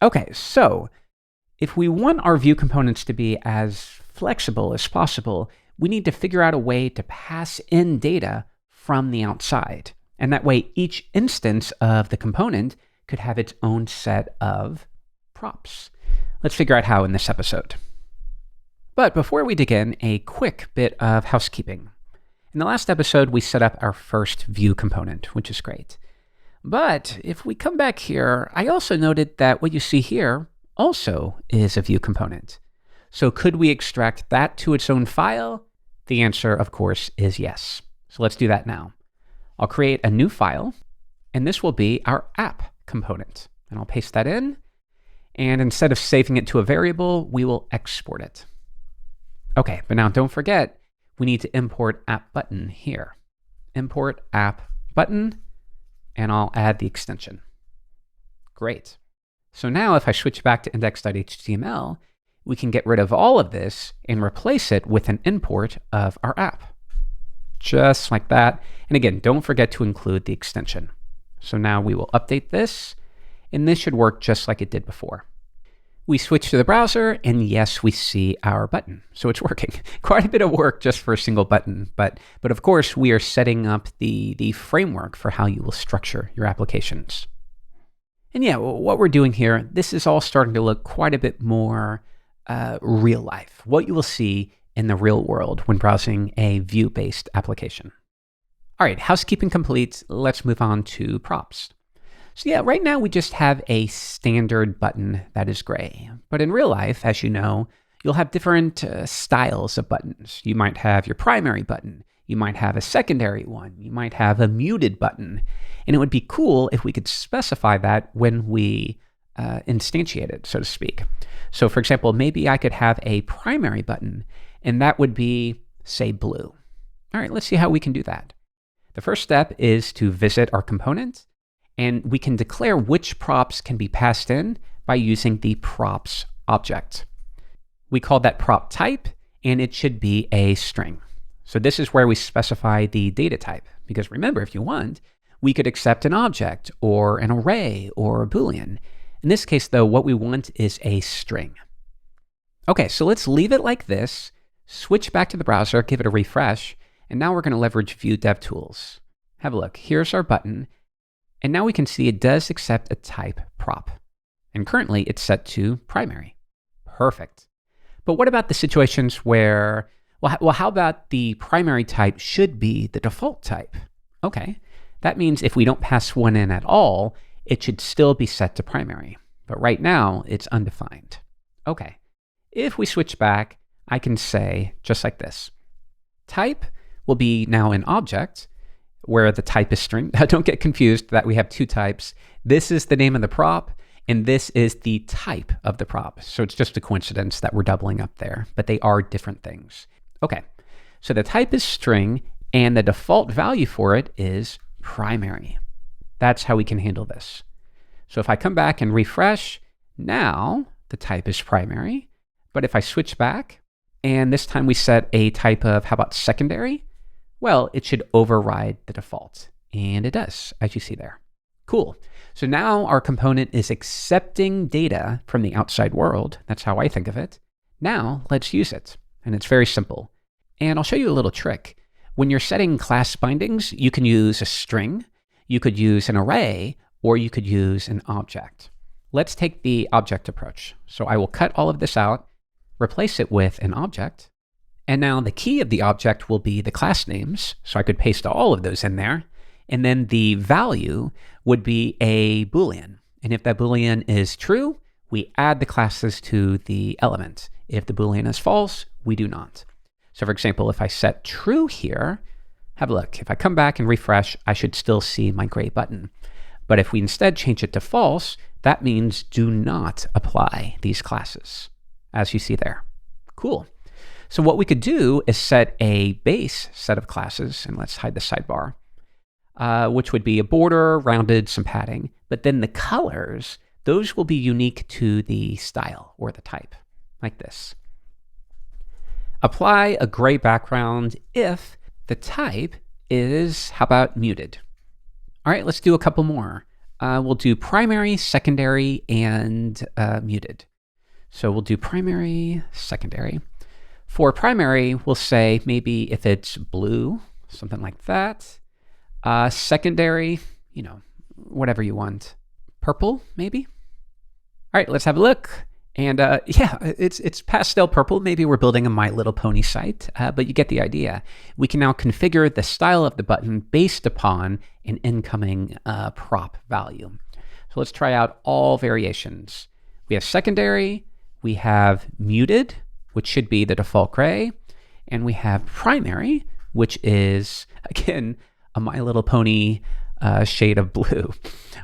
Okay, so if we want our view components to be as flexible as possible, we need to figure out a way to pass in data from the outside. And that way, each instance of the component could have its own set of props. Let's figure out how in this episode. But before we dig in, a quick bit of housekeeping. In the last episode, we set up our first view component, which is great. But if we come back here, I also noted that what you see here also is a view component. So could we extract that to its own file? The answer, of course, is yes. So let's do that now. I'll create a new file, and this will be our app component. And I'll paste that in, and instead of saving it to a variable, we will export it. Okay, but now don't forget, we need to import app button here. Import app button, and I'll add the extension. Great. So now if I switch back to index.html, we can get rid of all of this and replace it with an import of our app. Just like that. And again, don't forget to include the extension. So now we will update this, and this should work just like it did before. We switch to the browser, and yes, we see our button. So it's working. Quite a bit of work just for a single button, but of course, we are setting up the framework for how you will structure your applications. And yeah, what we're doing here, this is all starting to look quite a bit more real life, what you will see in the real world when browsing a view-based application. All right, housekeeping complete. Let's move on to props. So yeah, right now we just have a standard button that is gray. But in real life, as you know, you'll have different styles of buttons. You might have your primary button. You might have a secondary one. You might have a muted button. And it would be cool if we could specify that when we instantiate it, so to speak. So for example, maybe I could have a primary button, and that would be, say, blue. All right, let's see how we can do that. The first step is to visit our component, and we can declare which props can be passed in by using the props object. We call that prop type, and it should be a string. So this is where we specify the data type, because remember, if you want, we could accept an object or an array or a Boolean. In this case, though, what we want is a string. Okay, so let's leave it like this, switch back to the browser, give it a refresh, and now we're going to leverage View DevTools. Have a look. Here's our button. And now we can see it does accept a type prop. And currently it's set to primary. Perfect. But what about the situations where, well, how about the primary type should be the default type? Okay, that means if we don't pass one in at all, it should still be set to primary. But right now it's undefined. Okay, if we switch back, I can say just like this. Type will be now an object, where the type is string. Don't get confused that we have two types. This is the name of the prop, and this is the type of the prop. So it's just a coincidence that we're doubling up there, but they are different things. Okay, so the type is string, and the default value for it is primary. That's how we can handle this. So if I come back and refresh, now the type is primary. But if I switch back, and this time we set a type of, how about secondary? Well, it should override the default. And it does, as you see there. Cool. So now our component is accepting data from the outside world. That's how I think of it. Now let's use it. And it's very simple. And I'll show you a little trick. When you're setting class bindings, you can use a string, you could use an array, or you could use an object. Let's take the object approach. So I will cut all of this out, replace it with an object. And now the key of the object will be the class names. So I could paste all of those in there. And then the value would be a Boolean. And if that Boolean is true, we add the classes to the element. If the Boolean is false, we do not. So for example, if I set true here, have a look. If I come back and refresh, I should still see my gray button. But if we instead change it to false, that means do not apply these classes, as you see there. Cool. So what we could do is set a base set of classes, and let's hide the sidebar, which would be a border, rounded, some padding. But then the colors, those will be unique to the style or the type, like this. Apply a gray background if the type is, how about muted? All right, let's do a couple more. we'll do primary, secondary, and muted. So we'll do primary, secondary. For primary, we'll say maybe if it's blue, something like that. Secondary, whatever you want. Purple, maybe? All right, let's have a look. And yeah, it's pastel purple. Maybe we're building a My Little Pony site, but you get the idea. We can now configure the style of the button based upon an incoming prop value. So let's try out all variations. We have secondary, we have muted, which should be the default gray, and we have primary, which is, again, a My Little Pony shade of blue.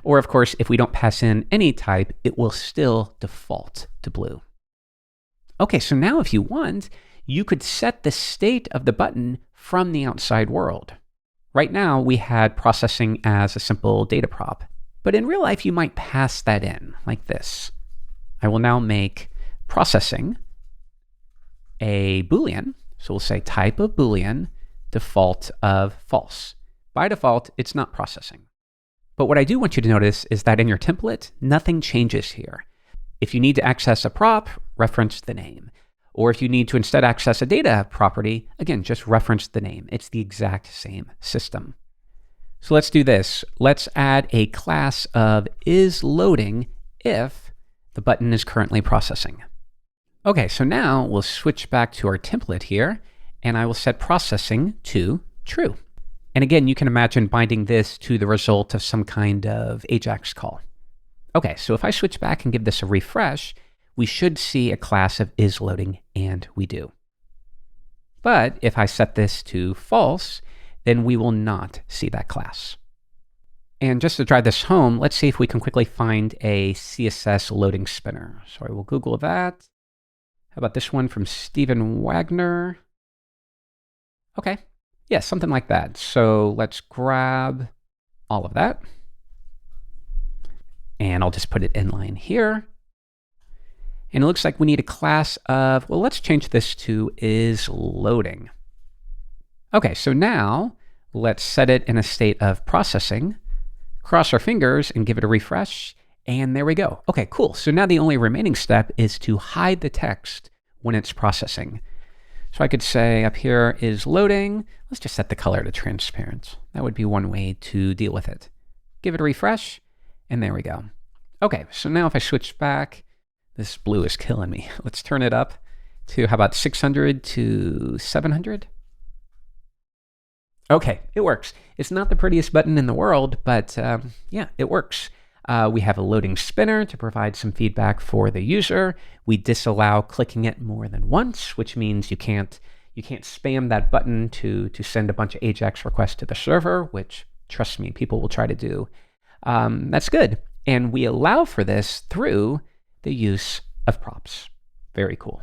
Or of course, if we don't pass in any type, it will still default to blue. Okay, so now if you want, you could set the state of the button from the outside world. Right now, we had processing as a simple data prop, but in real life, you might pass that in like this. I will now make processing a Boolean. So we'll say type of Boolean, default of false. By default, it's not processing. But what I do want you to notice is that in your template, nothing changes here. If you need to access a prop, reference the name. Or if you need to instead access a data property, again, just reference the name. It's the exact same system. So let's do this. Let's add a class of isLoading if the button is currently processing. Okay, so now we'll switch back to our template here, and I will set processing to true. And again, you can imagine binding this to the result of some kind of AJAX call. Okay, so if I switch back and give this a refresh, we should see a class of isLoading, and we do. But if I set this to false, then we will not see that class. And just to drive this home, let's see if we can quickly find a CSS Loading Spinner. So I will Google that. How about this one from Stephen Wagner? Okay. Yeah, something like that. So let's grab all of that. And I'll just put it in line here. And it looks like we need a class of, well, let's change this to isLoading. Okay, so now let's set it in a state of processing, cross our fingers and give it a refresh. And there we go. Okay, cool. So now the only remaining step is to hide the text when it's processing. So I could say up here is loading. Let's just set the color to transparent. That would be one way to deal with it. Give it a refresh, and there we go. Okay, so now if I switch back, this blue is killing me. Let's turn it up to, how about 600 to 700? Okay, it works. It's not the prettiest button in the world, but yeah, it works. We have a loading spinner to provide some feedback for the user. We disallow clicking it more than once, which means you can't spam that button to send a bunch of AJAX requests to the server, which, trust me, people will try to do. That's good. And we allow for this through the use of props. Very cool.